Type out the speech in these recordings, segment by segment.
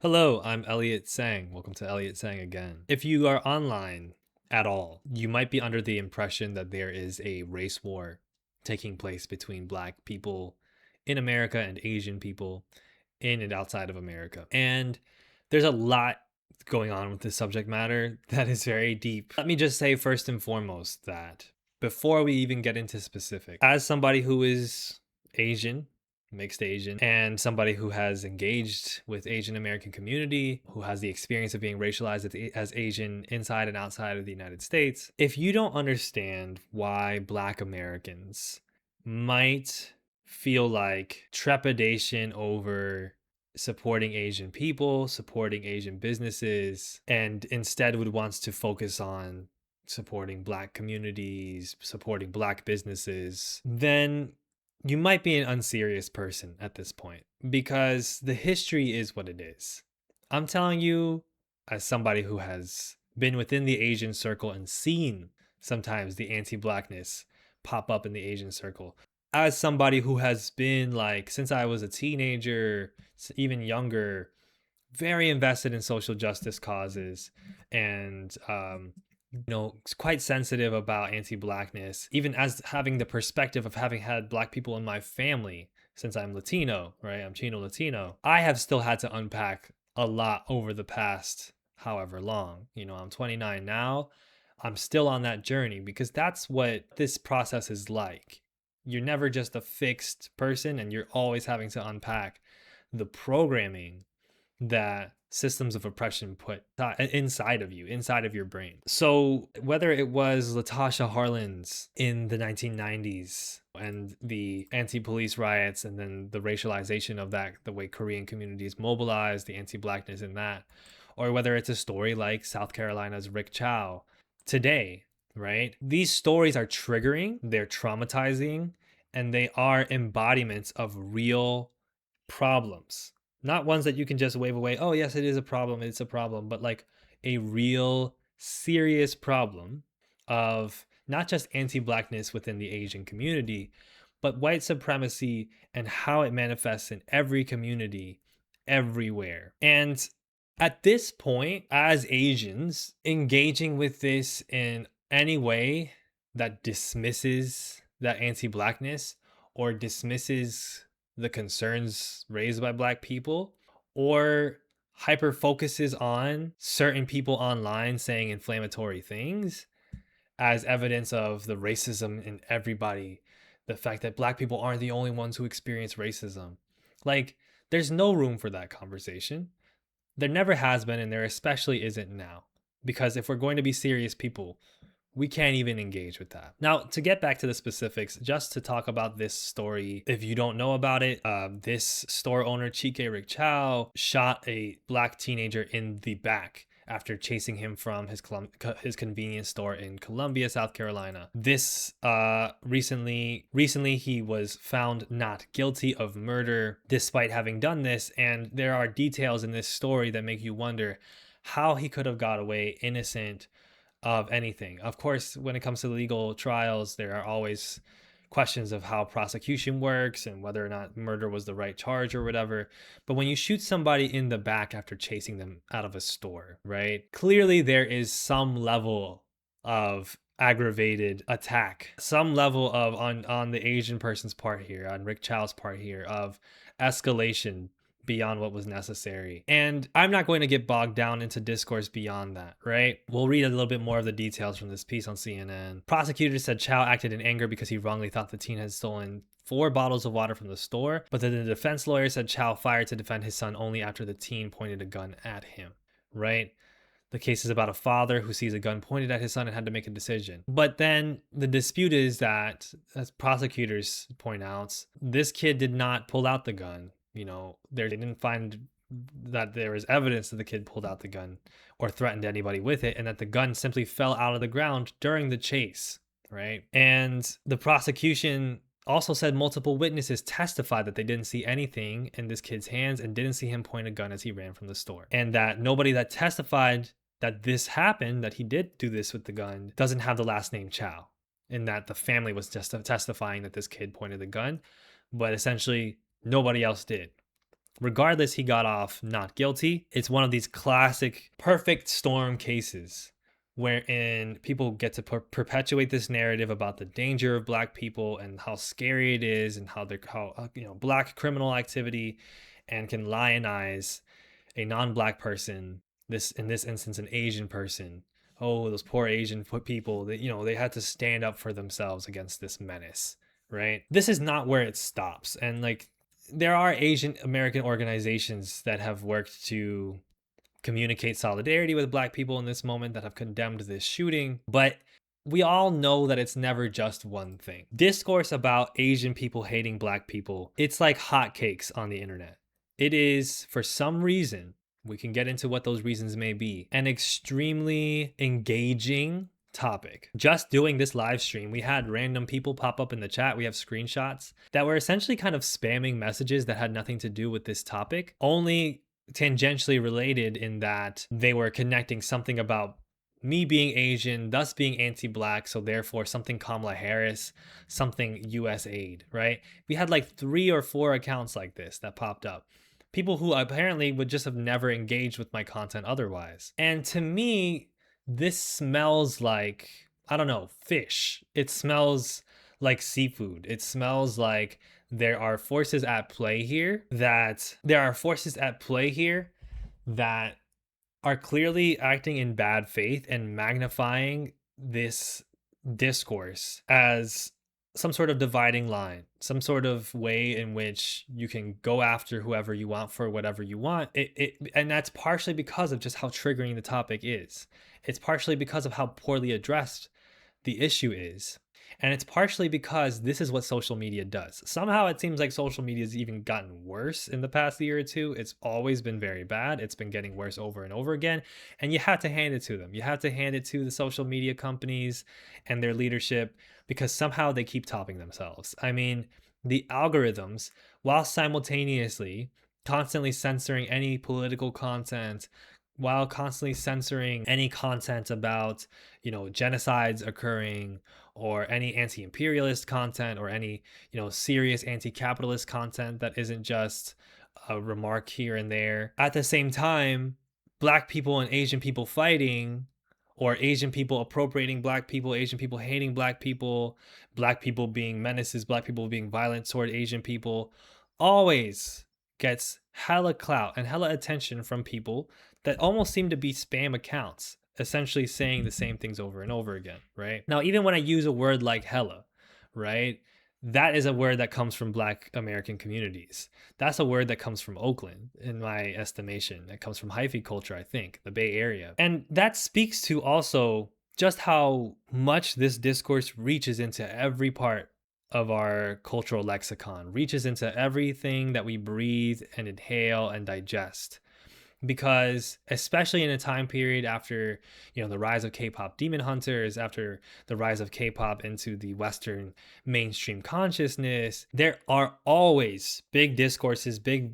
Hello, I'm Elliot Sang. Welcome to Elliot Sang again. If you are online at all, you might be under the impression that there is a race war taking place between Black people in America and Asian people in and outside of America. And there's a lot going on with this subject matter that is very deep. Let me just say first and foremost that before we even get into specific, as somebody who is Asian, mixed Asian, and somebody who has engaged with Asian American community, who has the experience of being racialized as Asian inside and outside of the United States, if you don't understand why Black Americans might feel like trepidation over supporting Asian people, supporting Asian businesses, and instead would wants to focus on supporting Black communities, supporting Black businesses, then you might be an unserious person at this point because the history is what it is. I'm telling you, as somebody who has been within the Asian circle and seen sometimes the anti-Blackness pop up in the Asian circle, as somebody who has been like since I was a teenager, even younger, very invested in social justice causes and quite sensitive about anti-Blackness, even as having the perspective of having had Black people in my family since I'm Latino, right? I'm Chino Latino. I have still had to unpack a lot over the past however long. I'm 29 now. I'm still on that journey because that's what this process is like. You're never just a fixed person and you're always having to unpack the programming that systems of oppression put inside of you, inside of your brain. So whether it was Latasha Harlins in the 1990s and the anti-police riots and then the racialization of that, the way Korean communities mobilized, the anti-Blackness in that, or whether it's a story like South Carolina's Rick Chow today, right? These stories are triggering, they're traumatizing, and they are embodiments of real problems, not ones that you can just wave away. Oh, yes, it is a problem. It's a problem. But like a real serious problem of not just anti-Blackness within the Asian community, but white supremacy and how it manifests in every community everywhere. And at this point, as Asians, engaging with this in any way that dismisses that anti-Blackness or dismisses the concerns raised by Black people or hyper focuses on certain people online saying inflammatory things as evidence of the racism in everybody, the fact that Black people aren't the only ones who experience racism. Like, there's no room for that conversation. There never has been, and there especially isn't now. Because if we're going to be serious people, we can't even engage with that. Now, to get back to the specifics, just to talk about this story, if you don't know about it, this store owner, Chike Rick Chow, shot a Black teenager in the back after chasing him from his convenience store in Columbia, South Carolina. This recently he was found not guilty of murder despite having done this, and there are details in this story that make you wonder how he could have got away innocent of anything. Of course, when it comes to legal trials, there are always questions of how prosecution works and whether or not murder was the right charge or whatever. But when you shoot somebody in the back after chasing them out of a store, right? Clearly there is some level of aggravated attack, some level of on the Asian person's part here, on Rick Chow's part here, of escalation beyond what was necessary. And I'm not going to get bogged down into discourse beyond that, right? We'll read a little bit more of the details from this piece on CNN. Prosecutors said Chow acted in anger because he wrongly thought the teen had stolen 4 bottles of water from the store, but then the defense lawyer said Chow fired to defend his son only after the teen pointed a gun at him, right? The case is about a father who sees a gun pointed at his son and had to make a decision. But then the dispute is that, as prosecutors point out, this kid did not pull out the gun. They didn't find that there was evidence that the kid pulled out the gun or threatened anybody with it, and that the gun simply fell out of the ground during the chase, right? And the prosecution also said multiple witnesses testified that they didn't see anything in this kid's hands and didn't see him point a gun as he ran from the store. And that nobody that testified that this happened, that he did do this with the gun, doesn't have the last name Chow. And that the family was just testifying that this kid pointed the gun, but essentially nobody else did. Regardless, he got off not guilty. It's one of these classic perfect storm cases wherein people get to perpetuate this narrative about the danger of black people and how scary it is, and how they're black criminal activity, and can lionize a non-black person, this in this instance an Asian person. Oh, those poor Asian people, that they had to stand up for themselves against this menace, right? This is not where it stops. And like, there are Asian American organizations that have worked to communicate solidarity with black people in this moment, that have condemned this shooting, but we all know that it's never just one thing. Discourse about Asian people hating black people, it's like hotcakes on the internet. It is, for some reason, we can get into what those reasons may be, an extremely engaging topic. Just doing this live stream, we had random people pop up in the chat. We have screenshots that were essentially kind of spamming messages that had nothing to do with this topic, only tangentially related in that they were connecting something about me being Asian, thus being anti-black, so therefore something Kamala Harris, something US aid, right? We had like 3 or 4 accounts like this that popped up. People who apparently would just have never engaged with my content otherwise. And to me, this smells like, I don't know, fish. It smells like seafood. It smells like there are forces at play here that are clearly acting in bad faith and magnifying this discourse as some sort of dividing line, some sort of way in which you can go after whoever you want for whatever you want. And that's partially because of just how triggering the topic is. It's partially because of how poorly addressed the issue is. And it's partially because this is what social media does. Somehow it seems like social media has even gotten worse in the past year or two. It's always been very bad. It's been getting worse over and over again. And you have to hand it to them. You have to hand it to the social media companies and their leadership, because somehow they keep topping themselves. I mean, the algorithms, while simultaneously constantly censoring any political content, while constantly censoring any content about, genocides occurring, or any anti-imperialist content, or any, serious anti-capitalist content that isn't just a remark here and there. At the same time, black people and Asian people fighting, or Asian people appropriating black people, Asian people hating black people being menaces, black people being violent toward Asian people, always gets hella clout and hella attention from people that almost seem to be spam accounts, essentially saying the same things over and over again, right? Now, even when I use a word like hella, right, that is a word that comes from Black American communities. That's a word that comes from Oakland, in my estimation. That comes from hyphy culture, I think, the Bay Area. And that speaks to also just how much this discourse reaches into every part of our cultural lexicon, reaches into everything that we breathe and inhale and digest. Because especially in a time period after, the rise of K-pop demon hunters, after the rise of K-pop into the Western mainstream consciousness, there are always big discourses, big,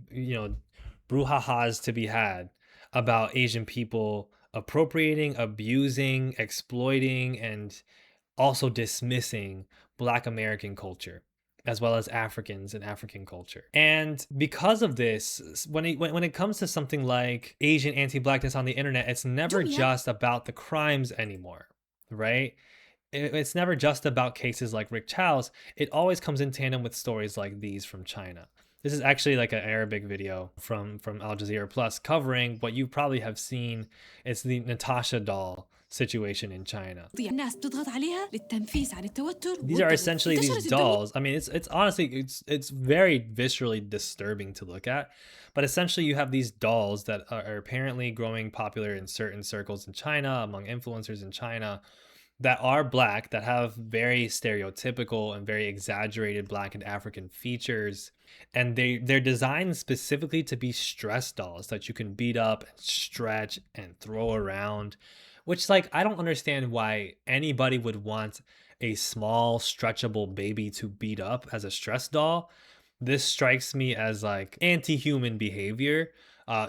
brouhahas to be had about Asian people appropriating, abusing, exploiting, and also dismissing Black American culture, as well as Africans and African culture. And because of this, when it comes to something like Asian anti-Blackness on the internet, it's never just about the crimes anymore, right? It's never just about cases like Rick Chow's. It always comes in tandem with stories like these from China. This is actually like an Arabic video from Al Jazeera Plus covering what you probably have seen. It's the Natasha doll situation in China. These are essentially these dolls. I mean, it's honestly, it's very viscerally disturbing to look at. But essentially, you have these dolls that are apparently growing popular in certain circles in China, among influencers in China, that are Black, that have very stereotypical and very exaggerated Black and African features. And they're designed specifically to be stress dolls that you can beat up and stretch and throw around, which, like, I don't understand why anybody would want a small stretchable baby to beat up as a stress doll. This strikes me as like anti-human behavior.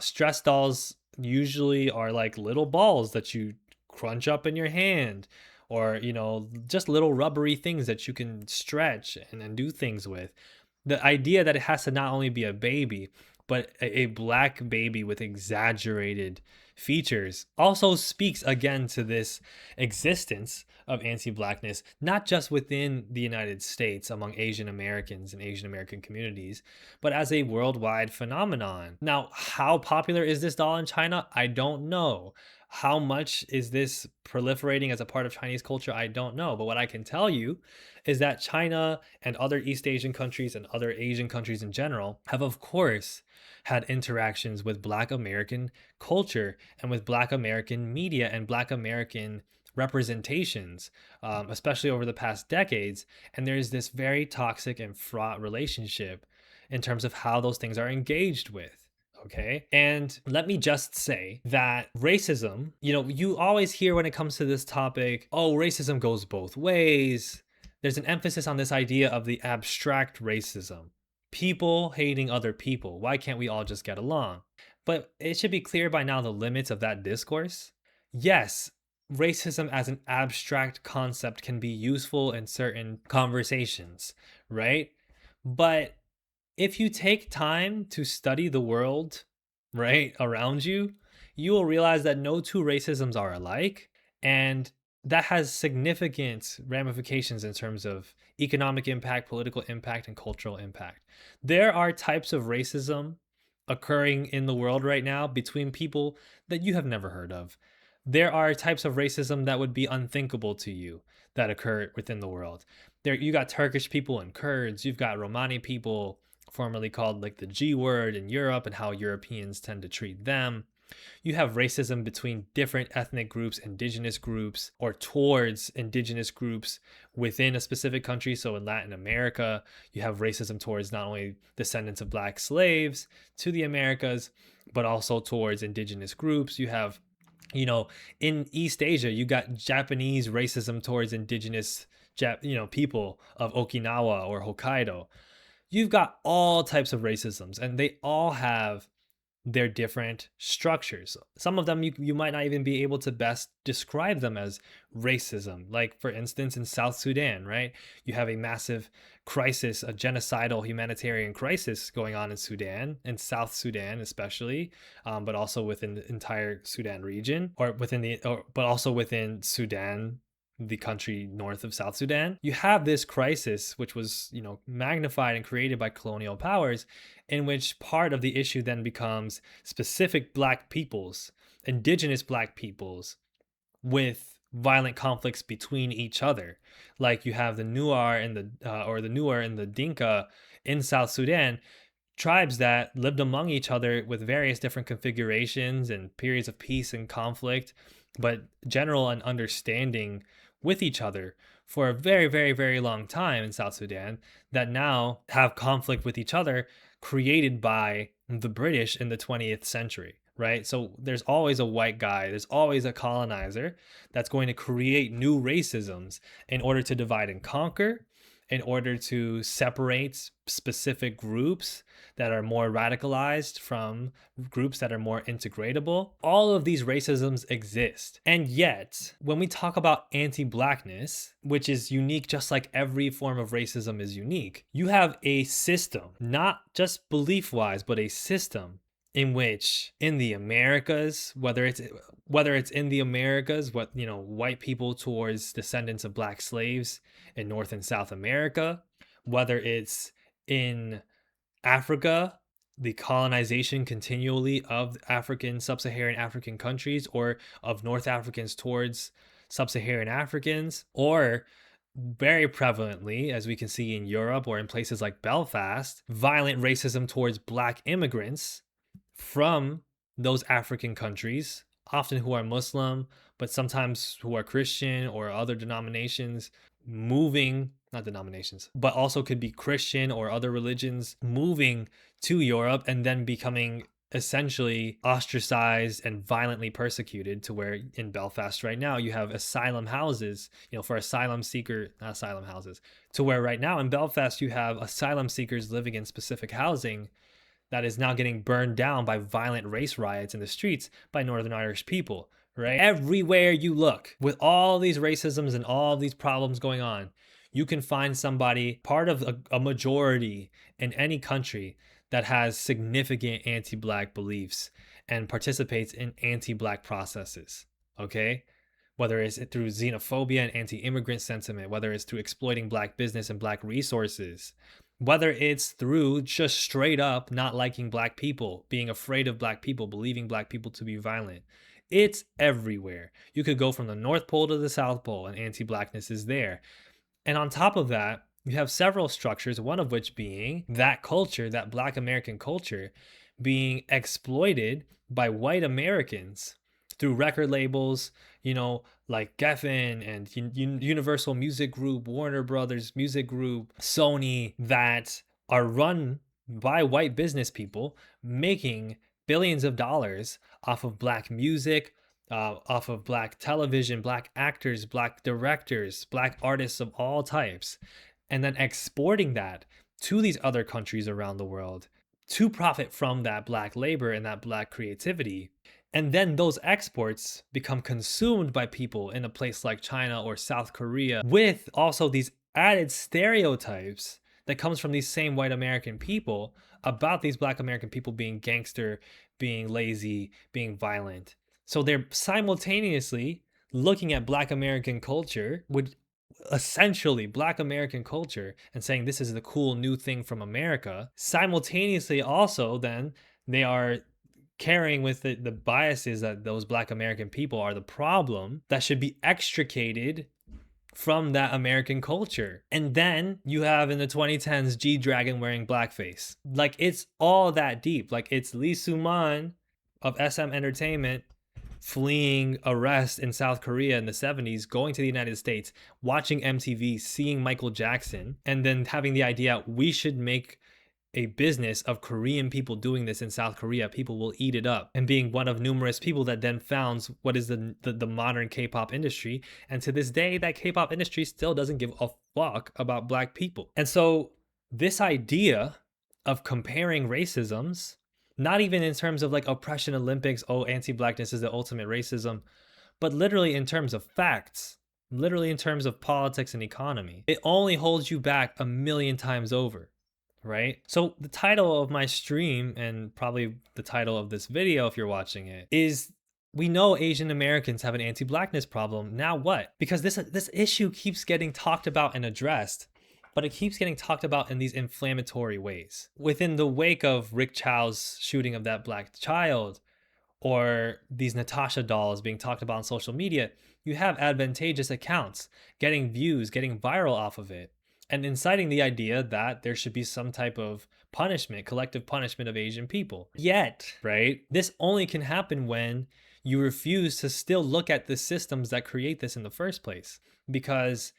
Stress dolls usually are like little balls that you crunch up in your hand, or just little rubbery things that you can stretch and do things with. The idea that it has to not only be a baby, but a black baby with exaggerated features also speaks again to this existence of anti-blackness, not just within the United States among Asian Americans and Asian American communities, but as a worldwide phenomenon. Now, how popular is this doll in China? I don't know. How much is this proliferating as a part of Chinese culture? I don't know. But what I can tell you is that China and other East Asian countries and other Asian countries in general have, of course, had interactions with Black American culture and with Black American media and Black American representations, especially over the past decades. And there's this very toxic and fraught relationship in terms of how those things are engaged with. Okay. And let me just say that racism, you always hear when it comes to this topic, oh, racism goes both ways. There's an emphasis on this idea of the abstract racism, people hating other people. Why can't we all just get along? But it should be clear by now the limits of that discourse. Yes, racism as an abstract concept can be useful in certain conversations, right? But if you take time to study the world, right, around you, you will realize that no two racisms are alike. And that has significant ramifications in terms of economic impact, political impact, and cultural impact. There are types of racism occurring in the world right now between people that you have never heard of. There are types of racism that would be unthinkable to you that occur within the world. There, you got Turkish people and Kurds, you've got Romani people, formerly called like the G word in Europe, and how Europeans tend to treat them. You have racism between different ethnic groups, indigenous groups, or towards indigenous groups within a specific country. So in Latin America, you have racism towards not only descendants of Black slaves to the Americas, but also towards indigenous groups. You have, in East Asia, you got Japanese racism towards indigenous, people of Okinawa or Hokkaido. You've got all types of racisms, and they all have their different structures. Some of them you might not even be able to best describe them as racism. Like, for instance, in South Sudan, right? You have a massive crisis, a genocidal humanitarian crisis going on in Sudan, in South Sudan especially, but also within the entire Sudan region, but also within Sudan, the country north of South Sudan. You have this crisis, which was, magnified and created by colonial powers, in which part of the issue then becomes specific Black peoples, indigenous Black peoples, with violent conflicts between each other. Like you have the Nuer and the Nuer and the Dinka in South Sudan, tribes that lived among each other with various different configurations and periods of peace and conflict, but general and understanding with each other for a very, very, very long time in South Sudan, that now have conflict with each other created by the British in the 20th century, right? So there's always a white guy, there's always a colonizer that's going to create new racisms in order to divide and conquer, in order to separate specific groups that are more radicalized from groups that are more integratable. All of these racisms exist. And yet, when we talk about anti-Blackness, which is unique just like every form of racism is unique, you have a system, not just belief-wise, but a system in which in the Americas, whether it's in the Americas, white people towards descendants of Black slaves in North and South America, whether it's in Africa, the colonization continually of sub-Saharan African countries, or of North Africans towards sub-Saharan Africans, or very prevalently, as we can see in Europe or in places like Belfast, violent racism towards Black immigrants from those African countries, often who are Muslim, but sometimes who are Christian or other denominations, not denominations, but also could be Christian or other religions, moving to Europe and then becoming essentially ostracized and violently persecuted, to where in Belfast right now you have asylum houses, for asylum seeker, not asylum houses, to where right now in Belfast you have asylum seekers living in specific housing that is now getting burned down by violent race riots in the streets by Northern Irish people, right? Everywhere you look, with all these racisms and all these problems going on, you can find somebody, part of a majority in any country, that has significant anti-Black beliefs and participates in anti-Black processes, okay? Whether it's through xenophobia and anti-immigrant sentiment, whether it's through exploiting Black business and Black resources, whether it's through just straight up not liking Black people, being afraid of Black people, believing Black people to be violent. It's everywhere. You could go from the North Pole to the South Pole and anti-Blackness is there. And on top of that, you have several structures, one of which being that culture, that Black American culture, being exploited by white Americans through record labels, like Geffen and Universal Music Group, Warner Brothers Music Group, Sony, that are run by white business people making billions of dollars off of Black music, off of Black television, Black actors, Black directors, Black artists of all types, and then exporting that to these other countries around the world to profit from that Black labor and that Black creativity. And then those exports become consumed by people in a place like China or South Korea with also these added stereotypes that comes from these same white American people about these Black American people being gangster, being lazy, being violent. So they're simultaneously looking at Black American culture, essentially Black American culture, and saying this is the cool new thing from America. Simultaneously also then they are carrying with it the biases that those Black American people are the problem that should be extricated from that American culture. And then you have in the 2010s G-Dragon wearing blackface. Like, it's all that deep. Like, it's Lee Soo-man of SM Entertainment fleeing arrest in South Korea in the 70s, going to the United States, watching MTV, seeing Michael Jackson, and then having the idea we should make a business of Korean people doing this in South Korea. People will eat it up, and being one of numerous people that then founds what is the modern K-pop industry. And to this day, that K-pop industry still doesn't give a fuck about Black people. And so this idea of comparing racisms, not even in terms of like oppression Olympics, oh, anti-Blackness is the ultimate racism, but literally in terms of facts, literally in terms of politics and economy, it only holds you back a million times over. Right? So the title of my stream, and probably the title of this video if you're watching it, is we know Asian Americans have an anti-Blackness problem. Now what? Because this issue keeps getting talked about and addressed, but it keeps getting talked about in these inflammatory ways. Within the wake of Rick Chow's shooting of that Black child, or these Natasha dolls being talked about on social media, you have advantageous accounts getting views, getting viral off of it, and inciting the idea that there should be some type of punishment, collective punishment of Asian people. Yet, right, this only can happen when you refuse to still look at the systems that create this in the first place. Because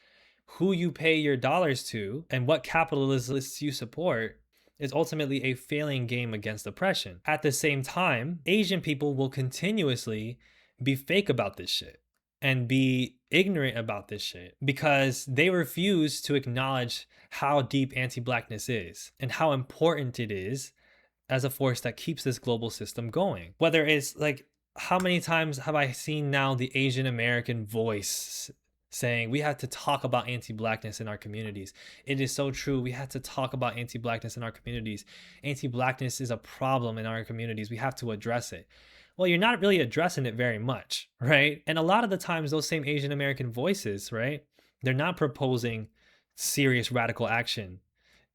who you pay your dollars to and what capitalists you support is ultimately a failing game against oppression. At the same time, Asian people will continuously be fake about this shit and be ignorant about this shit because they refuse to acknowledge how deep anti-Blackness is and how important it is as a force that keeps this global system going. Whether it's like, how many times have I seen now the Asian American voice saying we have to talk about anti-Blackness in our communities? It is so true. We have to talk about anti-Blackness in our communities. Anti-Blackness is a problem in our communities. We have to address it. Well, you're not really addressing it very much, right? And a lot of the times those same Asian American voices, right, they're not proposing serious radical action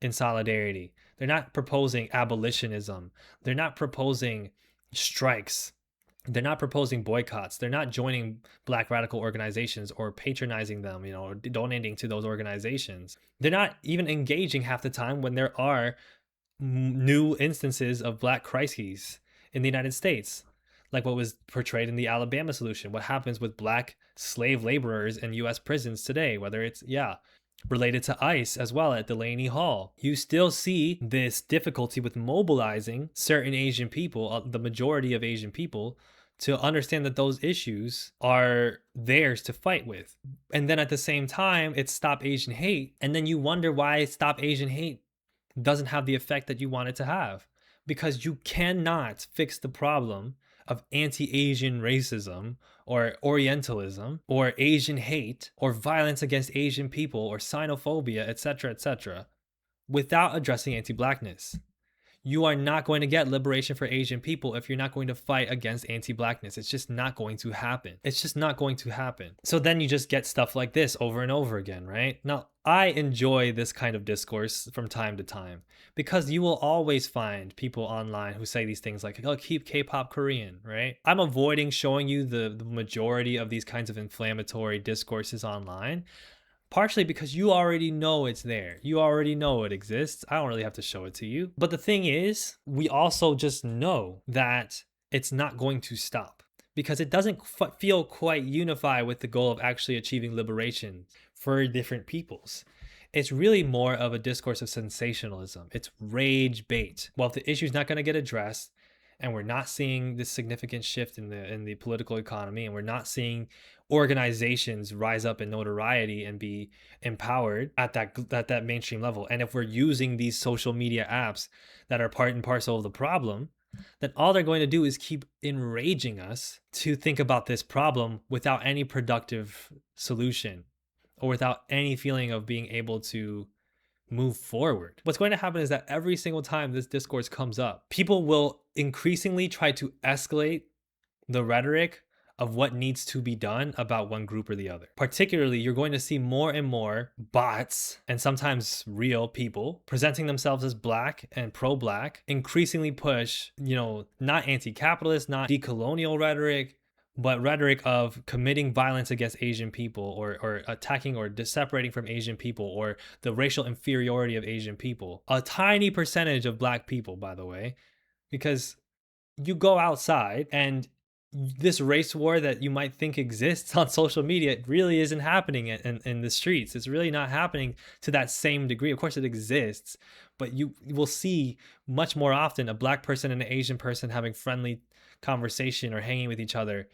in solidarity. They're not proposing abolitionism. They're not proposing strikes. They're not proposing boycotts. They're not joining Black radical organizations or patronizing them, or donating to those organizations. They're not even engaging half the time when there are new instances of Black crises in the United States, like what was portrayed in the Alabama solution. What happens with Black slave laborers in U.S. prisons today, whether it's, related to ICE as well at Delaney Hall. You still see this difficulty with mobilizing certain Asian people, the majority of Asian people, to understand that those issues are theirs to fight with. And then at the same time, it's Stop Asian Hate. And then you wonder why Stop Asian Hate doesn't have the effect that you want it to have. Because you cannot fix the problem of anti-Asian racism or Orientalism or Asian hate or violence against Asian people or xenophobia, etc., etc., without addressing anti-Blackness. You are not going to get liberation for Asian people if you're not going to fight against anti-Blackness. It's just not going to happen. It's just not going to happen. So then you just get stuff like this over and over again, right? Now, I enjoy this kind of discourse from time to time because you will always find people online who say these things like, oh, keep K-pop Korean, right? I'm avoiding showing you the majority of these kinds of inflammatory discourses online, partially because you already know it's there. You already know it exists. I don't really have to show it to you. But the thing is, we also just know that it's not going to stop because it doesn't feel quite unified with the goal of actually achieving liberation for different peoples. It's really more of a discourse of sensationalism. It's rage bait. Well, if the issue is not going to get addressed, and we're not seeing this significant shift in the political economy, and we're not seeing organizations rise up in notoriety and be empowered at that mainstream level, and if we're using these social media apps that are part and parcel of the problem, then all they're going to do is keep enraging us to think about this problem without any productive solution or without any feeling of being able to move forward. What's going to happen is that every single time this discourse comes up, people will increasingly try to escalate the rhetoric of what needs to be done about one group or the other. Particularly, you're going to see more and more bots and sometimes real people presenting themselves as black and pro-black, increasingly push, not anti-capitalist, not decolonial rhetoric, but rhetoric of committing violence against Asian people or attacking or separating from Asian people or the racial inferiority of Asian people. A tiny percentage of black people, by the way, because you go outside and this race war that you might think exists on social media, it really isn't happening in the streets. It's really not happening to that same degree. Of course it exists, but you will see much more often a black person and an Asian person having friendly conversation or hanging with each other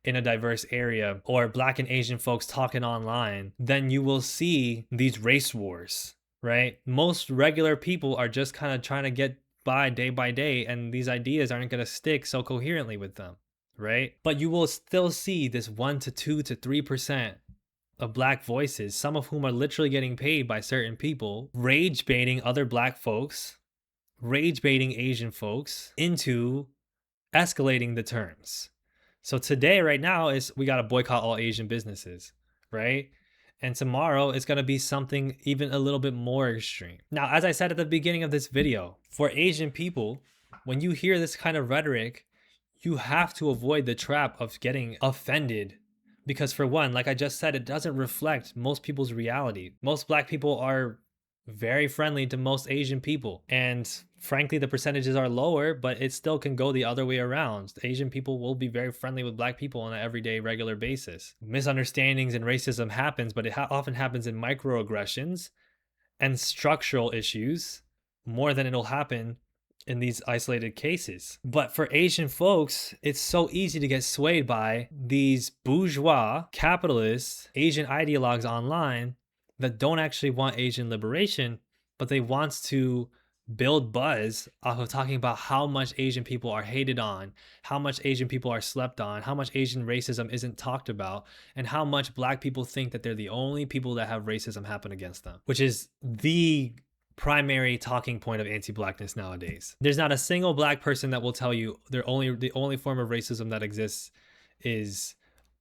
in a diverse area, or black and Asian folks talking online, then you will see these race wars, right? Most regular people are just kind of trying to get by day, and these ideas aren't going to stick so coherently with them, right? But you will still see this 1 to 2 to 3% of black voices, some of whom are literally getting paid by certain people, rage baiting other black folks, rage baiting Asian folks into escalating the terms. So today, right now, is we got to boycott all Asian businesses, right? And tomorrow it's going to be something even a little bit more extreme. Now, as I said at the beginning of this video, for Asian people, when you hear this kind of rhetoric, you have to avoid the trap of getting offended. Because for one, like I just said, it doesn't reflect most people's reality. Most black people are very friendly to most Asian people. And frankly, the percentages are lower, but it still can go the other way around. Asian people will be very friendly with black people on an everyday, regular basis. Misunderstandings and racism happens, but it often happens in microaggressions and structural issues more than it'll happen in these isolated cases. But for Asian folks, it's so easy to get swayed by these bourgeois, capitalist, Asian ideologues online that don't actually want Asian liberation, but they want to build buzz off of talking about how much Asian people are hated on, how much Asian people are slept on, how much Asian racism isn't talked about, and how much black people think that they're the only people that have racism happen against them, which is the primary talking point of anti-blackness nowadays. There's not a single black person that will tell you the only form of racism that exists is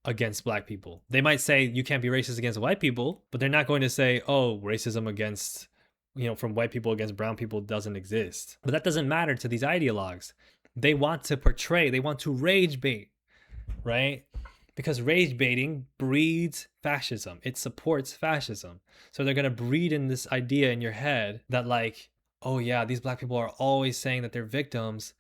against black people. They might say you can't be racist against white people, but they're not going to say, oh, racism against, from white people against brown people doesn't exist. But that doesn't matter to these ideologues. They want to portray, they want to rage bait, right? Because rage baiting breeds fascism. It supports fascism. So they're going to breed in this idea in your head that like, oh yeah, these black people are always saying that they're victims.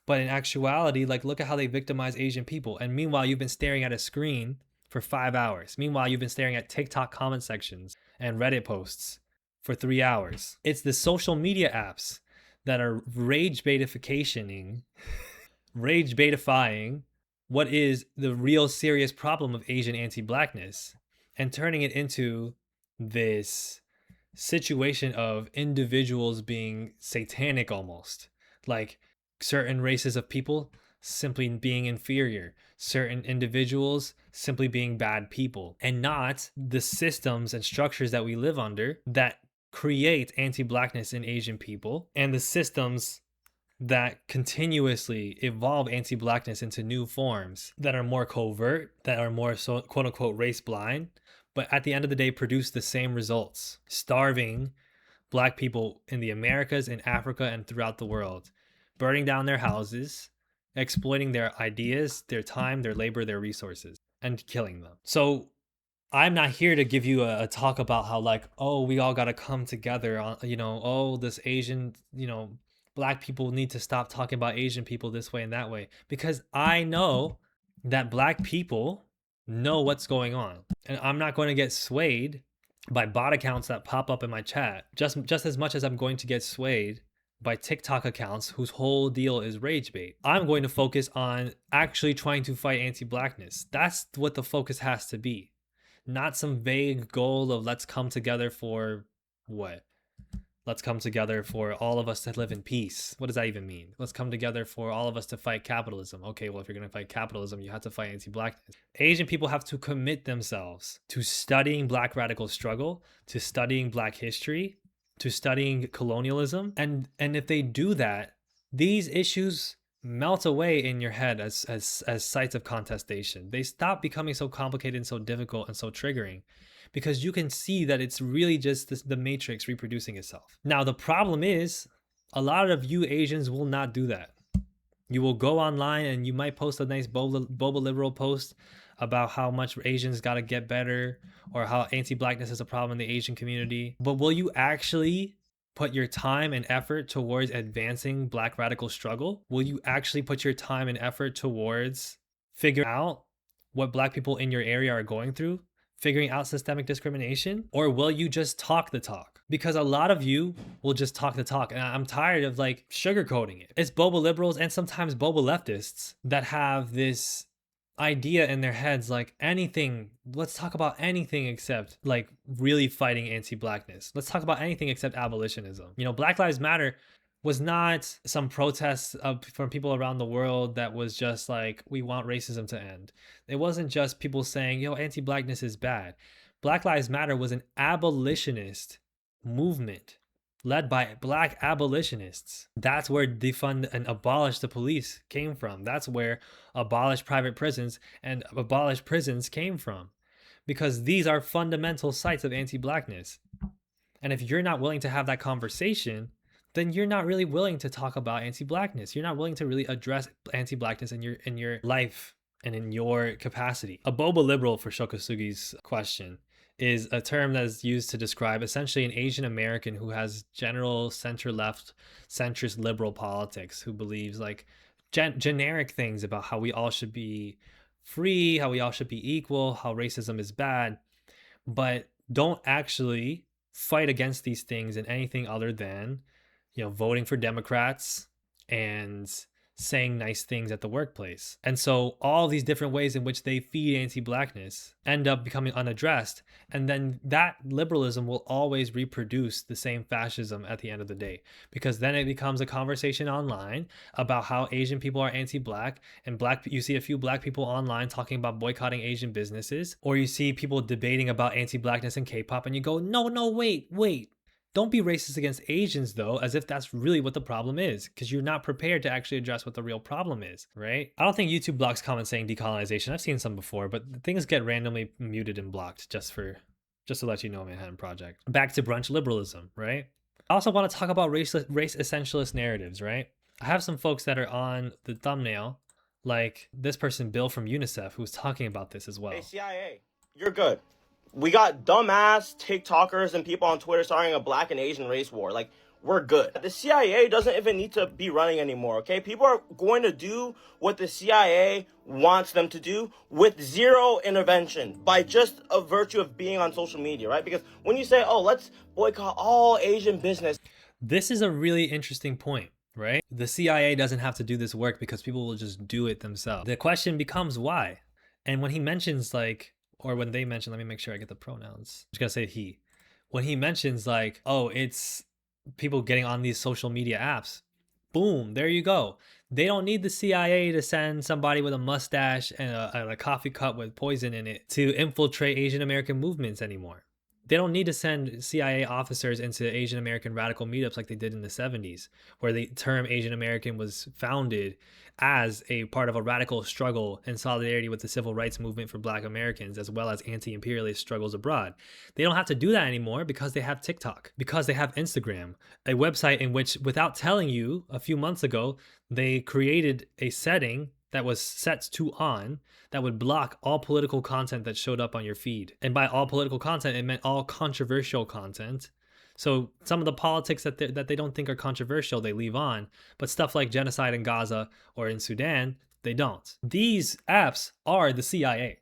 But in actuality, like, look at how they victimize Asian people. And meanwhile, you've been staring at a screen for 5 hours. Meanwhile, you've been staring at TikTok comment sections and Reddit posts for 3 hours. It's the social media apps that are rage baitifying what is the real serious problem of Asian anti-blackness and turning it into this situation of individuals being satanic almost. Like, certain races of people simply being inferior, certain individuals simply being bad people, and not the systems and structures that we live under that create anti-blackness in Asian people, and the systems that continuously evolve anti-Blackness into new forms that are more covert, that are more so quote unquote race blind, but at the end of the day produce the same results: starving Black people in the Americas, in Africa, and throughout the world, burning down their houses, exploiting their ideas, their time, their labor, their resources, and killing them. So I'm not here to give you a talk about how, like, oh, we all got to come together on, oh, this Asian, Black people need to stop talking about Asian people this way and that way, because I know that Black people know what's going on, and I'm not going to get swayed by bot accounts that pop up in my chat just as much as I'm going to get swayed by TikTok accounts whose whole deal is rage bait. I'm going to focus on actually trying to fight anti-Blackness. That's what the focus has to be. Not some vague goal of let's come together for what? Let's come together for all of us to live in peace. What does that even mean? Let's come together for all of us to fight capitalism. Okay, well, if you're going to fight capitalism, you have to fight anti-Blackness. Asian people have to commit themselves to studying Black radical struggle, to studying Black history, to studying colonialism. And if they do that, these issues melt away in your head as sites of contestation. They stop becoming so complicated and so difficult and so triggering, because you can see that it's really just the matrix reproducing itself. Now, the problem is a lot of you Asians will not do that. You will go online and you might post a nice boba liberal post about how much Asians got to get better, or how anti-Blackness is a problem in the Asian community. But will you actually put your time and effort towards advancing Black radical struggle? Will you actually put your time and effort towards figuring out what Black people in your area are going through, figuring out systemic discrimination? Or will you just talk the talk? Because a lot of you will just talk the talk, and I'm tired of like sugarcoating it. It's boba liberals and sometimes boba leftists that have this idea in their heads, like, anything, let's talk about anything except like really fighting anti-Blackness. Let's talk about anything except abolitionism. Black Lives Matter was not some protests from people around the world that was just like, we want racism to end. It wasn't just people saying, anti-Blackness is bad. Black Lives Matter was an abolitionist movement led by Black abolitionists. That's where defund and abolish the police came from. That's where abolish private prisons and abolish prisons came from, because these are fundamental sites of anti-Blackness. And if you're not willing to have that conversation, then you're not really willing to talk about anti-Blackness. You're not willing to really address anti-Blackness in your life and in your capacity. A boba liberal, for Shokasugi's question, is a term that is used to describe essentially an Asian American who has general center-left, centrist liberal politics, who believes like generic things about how we all should be free, how we all should be equal, how racism is bad, but don't actually fight against these things in anything other than, voting for Democrats and saying nice things at the workplace. And so all these different ways in which they feed anti-Blackness end up becoming unaddressed. And then that liberalism will always reproduce the same fascism at the end of the day, because then it becomes a conversation online about how Asian people are anti-Black, and you see a few Black people online talking about boycotting Asian businesses, or you see people debating about anti-Blackness and K-pop, and you go, no, wait. Don't be racist against Asians, though, as if that's really what the problem is, because you're not prepared to actually address what the real problem is, right? I don't think YouTube blocks comments saying decolonization. I've seen some before, but things get randomly muted and blocked just to let you know, Manhattan Project. Back to brunch liberalism, right? I also want to talk about race essentialist narratives, right? I have some folks that are on the thumbnail, like this person, Bill from UNICEF, who's talking about this as well. Hey, CIA, you're good. We got dumbass TikTokers and people on Twitter starting a Black and Asian race war. Like, we're good. The CIA doesn't even need to be running anymore, okay? People are going to do what the CIA wants them to do with zero intervention by just a virtue of being on social media, right? Because when you say, oh, let's boycott all Asian business. This is a really interesting point, right? The CIA doesn't have to do this work because people will just do it themselves. The question becomes why? And when he mentions or when they mention, let me make sure I get the pronouns. I'm just gonna say he. When he mentions like, oh, it's people getting on these social media apps, boom, there you go. They don't need the CIA to send somebody with a mustache and a coffee cup with poison in it to infiltrate Asian American movements anymore. They don't need to send CIA officers into Asian American radical meetups like they did in the 70s, where the term Asian American was founded as a part of a radical struggle in solidarity with the civil rights movement for Black Americans, as well as anti-imperialist struggles abroad. They don't have to do that anymore because they have TikTok, because they have Instagram, a website in which, without telling you, a few months ago, they created a setting that was set to on that would block all political content that showed up on your feed. And by all political content, it meant all controversial content. So some of the politics that they don't think are controversial, they leave on. But stuff like genocide in Gaza or in Sudan, they don't. These apps are the CIA,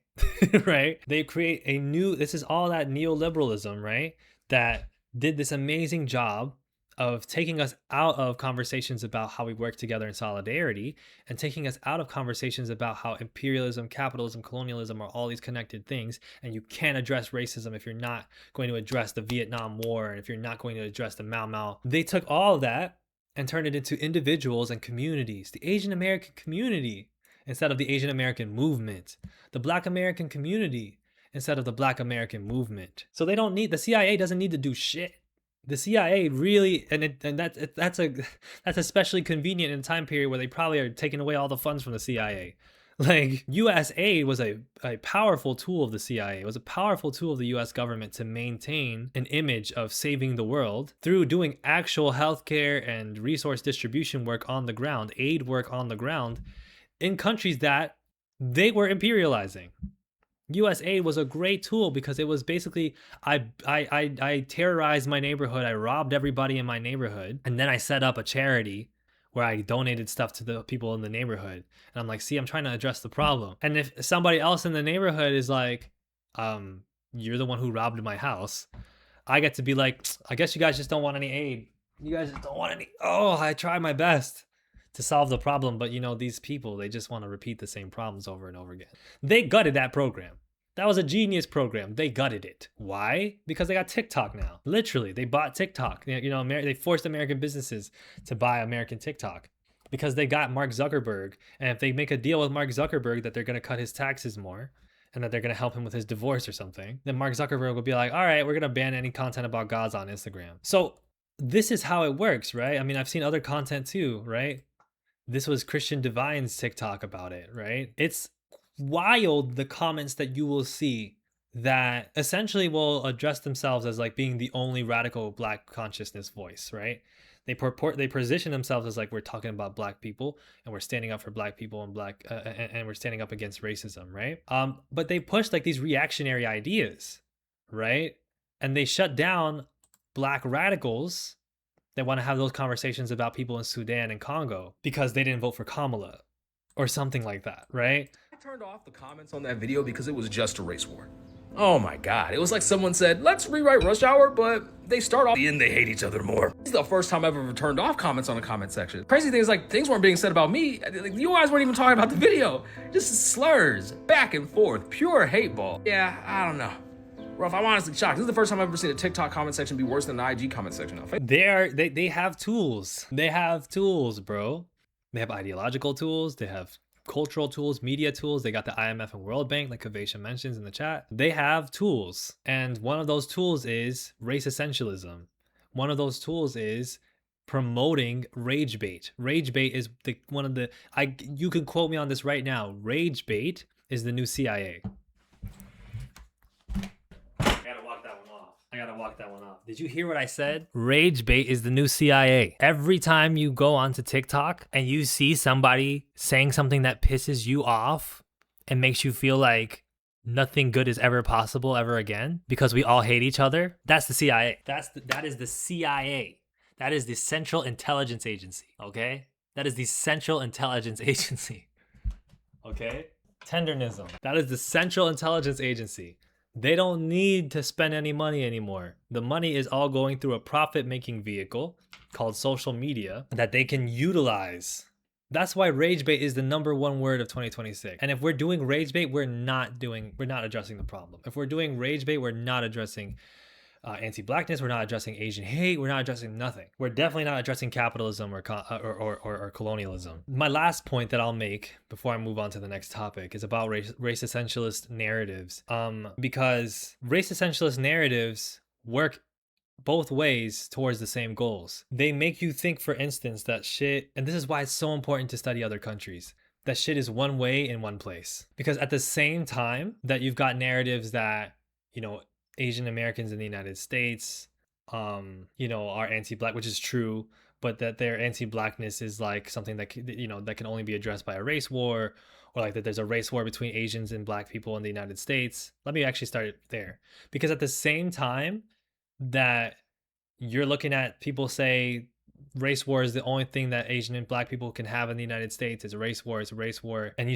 right? They create a new, this is all that neoliberalism, right? That did this amazing job of taking us out of conversations about how we work together in solidarity and taking us out of conversations about how imperialism, capitalism, colonialism are all these connected things. And you can't address racism if you're not going to address the Vietnam War and if you're not going to address the Mau Mau. They took all of that and turned it into individuals and communities. The Asian American community instead of the Asian American movement. The Black American community instead of the Black American movement. So they don't need, the CIA doesn't need to do shit. The CIA really, that's especially convenient in a time period where they probably are taking away all the funds from the CIA. Like, US aid was a powerful tool of the CIA. It was a powerful tool of the US government to maintain an image of saving the world through doing actual healthcare and resource distribution work on the ground, aid work on the ground in countries that they were imperializing. US aid was a great tool because it was basically, I terrorized my neighborhood, I robbed everybody in my neighborhood, and then I set up a charity where I donated stuff to the people in the neighborhood. And I'm like, see, I'm trying to address the problem. And if somebody else in the neighborhood is like, you're the one who robbed my house, I get to be like, I guess you guys just don't want any aid. You guys just don't want any, oh, I tried my best to solve the problem, but you know, these people, they just want to repeat the same problems over and over again. They gutted that program. That was a genius program. They gutted it. Why? Because they got TikTok now. Literally, they bought TikTok. You know, they forced American businesses to buy American TikTok because they got Mark Zuckerberg. And if they make a deal with Mark Zuckerberg that they're going to cut his taxes more and that they're going to help him with his divorce or something, then Mark Zuckerberg will be like, all right, we're going to ban any content about Gaza on Instagram. So this is how it works, right? I mean, I've seen other content too, right? This was Christian Divine's TikTok about it, right? It's wild the comments that you will see that essentially will address themselves as like being the only radical Black consciousness voice, right? They position themselves as like, we're talking about Black people and we're standing up for Black people and and we're standing up against racism, right? But they push like these reactionary ideas, right? And they shut down Black radicals that want to have those conversations about people in Sudan and Congo because they didn't vote for Kamala or something like that, right? I turned off the comments on that video because it was just a race war. Oh my God, it was like someone said, let's rewrite Rush Hour, but they start off and they hate each other more. This is the first time I've ever turned off comments on the comment section. Crazy thing is, like, things weren't being said about me. Like, you guys weren't even talking about the video. Just slurs, back and forth, pure hate ball. Yeah, I don't know. Ruff, I'm honestly shocked. This is the first time I've ever seen a TikTok comment section be worse than the IG comment section. They have tools. They have tools, bro. They have ideological tools. They have cultural tools, media tools. They got the IMF and World Bank, like Kavesha mentions in the chat. They have tools. And one of those tools is race essentialism. One of those tools is promoting rage bait. Rage bait is you can quote me on this right now. Rage bait is the new CIA. I gotta walk that one off. Did you hear what I said? Rage bait is the new CIA. Every time you go onto TikTok and you see somebody saying something that pisses you off and makes you feel like nothing good is ever possible ever again because we all hate each other, that's the CIA. That is the CIA. That is the Central Intelligence Agency, okay? That is the Central Intelligence Agency, okay? Tendernism. That is the Central Intelligence Agency. They don't need to spend any money anymore. The money is all going through a profit-making vehicle called social media that they can utilize. That's why rage bait is the #1 word of 2026. And if we're doing rage bait, we're not addressing the problem. If we're doing rage bait, we're not addressing anti-blackness. We're not addressing Asian hate. We're not addressing nothing. We're definitely not addressing capitalism or colonialism. My last point that I'll make before I move on to the next topic is about race essentialist narratives. Because race essentialist narratives work both ways towards the same goals. They make you think, for instance, that shit, and this is why it's so important to study other countries, that shit is one way in one place. Because at the same time that you've got narratives that, you know, Asian Americans in the United States, you know, are anti-black, which is true, but that their anti-blackness is like something that, you know, that can only be addressed by a race war, or like that there's a race war between Asians and black people in the United States. Let me actually start there. Because at the same time that you're looking at people say race war is the only thing that Asian and black people can have in the United States, is a race war, it's a race war, and you're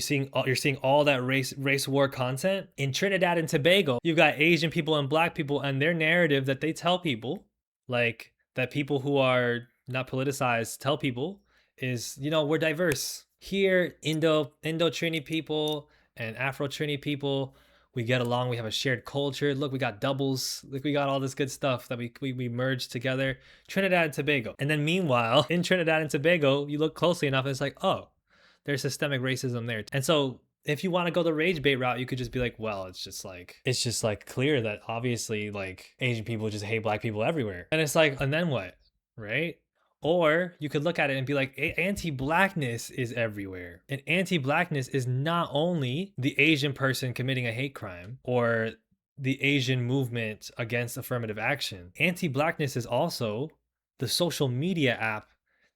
seeing all that race war content in Trinidad and Tobago. You've got Asian people and black people, and their narrative that they tell people, like that people who are not politicized tell people, is, you know, we're diverse. Here, Indo-Trini people and Afro-Trini people, we get along, we have a shared culture. Look, we got doubles, like we got all this good stuff that we merged together. Trinidad and Tobago. And then meanwhile, in Trinidad and Tobago, you look closely enough and it's like, oh, there's systemic racism there. And so if you want to go the rage bait route, you could just be like, well, it's just like clear that obviously like Asian people just hate black people everywhere. And it's like, and then what, right? Or you could look at it and be like, anti-blackness is everywhere. And anti-blackness is not only the Asian person committing a hate crime or the Asian movement against affirmative action. Anti-blackness is also the social media app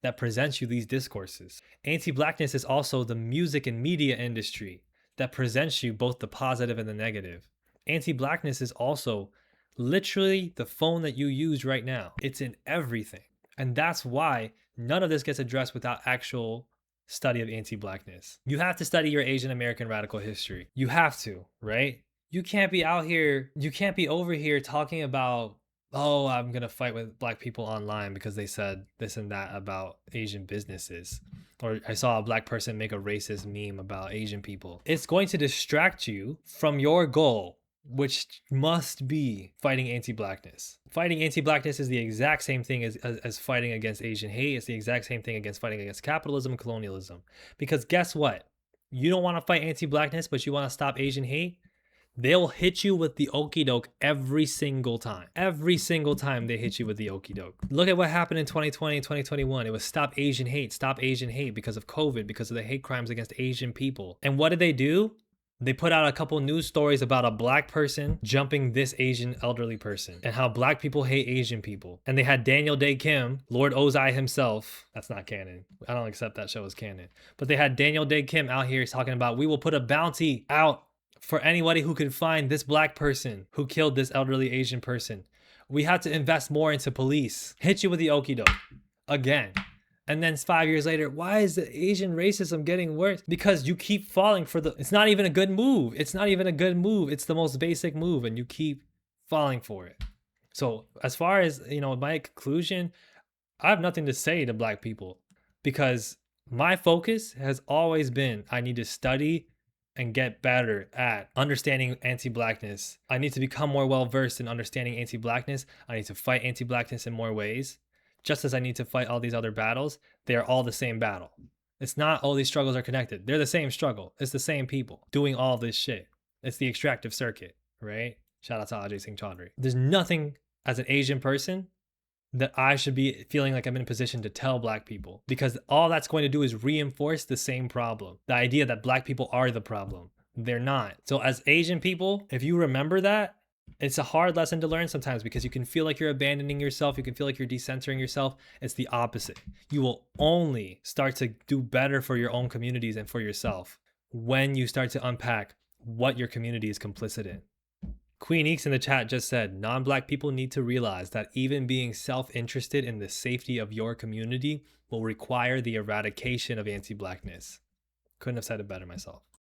that presents you these discourses. Anti-blackness is also the music and media industry that presents you both the positive and the negative. Anti-blackness is also literally the phone that you use right now. It's in everything. And that's why none of this gets addressed without actual study of anti-blackness. You have to study your Asian American radical history. You have to, right? You can't be out here, you can't be over here talking about, oh, I'm gonna fight with black people online because they said this and that about Asian businesses. Or I saw a black person make a racist meme about Asian people. It's going to distract you from your goal, which must be fighting anti-blackness. Fighting anti-blackness is the exact same thing as fighting against Asian hate. It's the exact same thing against fighting against capitalism and colonialism. Because guess what? You don't want to fight anti-blackness, but you want to stop Asian hate? They'll hit you with the okie doke every single time. Every single time they hit you with the okie doke. Look at what happened in 2020 and 2021. It was stop Asian hate because of COVID, because of the hate crimes against Asian people. And what did they do? They put out a couple news stories about a black person jumping this Asian elderly person and how black people hate Asian people. And they had Daniel Day Kim, Lord Ozai himself. That's not canon. I don't accept that show as canon. But they had Daniel Day Kim out here talking about, we will put a bounty out for anybody who can find this black person who killed this elderly Asian person. We have to invest more into police. Hit you with the okie doke again. And then 5 years later, why is the Asian racism getting worse? Because you keep falling for it's not even a good move. It's not even a good move. It's the most basic move and you keep falling for it. So as far as, you know, my conclusion, I have nothing to say to black people because my focus has always been, I need to study and get better at understanding anti-blackness. I need to become more well-versed in understanding anti-blackness. I need to fight anti-blackness in more ways. Just as I need to fight all these other battles, they are all the same battle. It's not all these struggles are connected. They're the same struggle. It's the same people doing all this shit. It's the extractive circuit, right? Shout out to Ajay Singh Chaudhry. There's nothing as an Asian person that I should be feeling like I'm in a position to tell black people, because all that's going to do is reinforce the same problem. The idea that black people are the problem. They're not. So as Asian people, if you remember that, it's a hard lesson to learn sometimes because you can feel like you're abandoning yourself. You can feel like you're decentering yourself. It's the opposite. You will only start to do better for your own communities and for yourself when you start to unpack what your community is complicit in. Queen Eeks in the chat just said, non-black people need to realize that even being self-interested in the safety of your community will require the eradication of anti-blackness. Couldn't have said it better myself.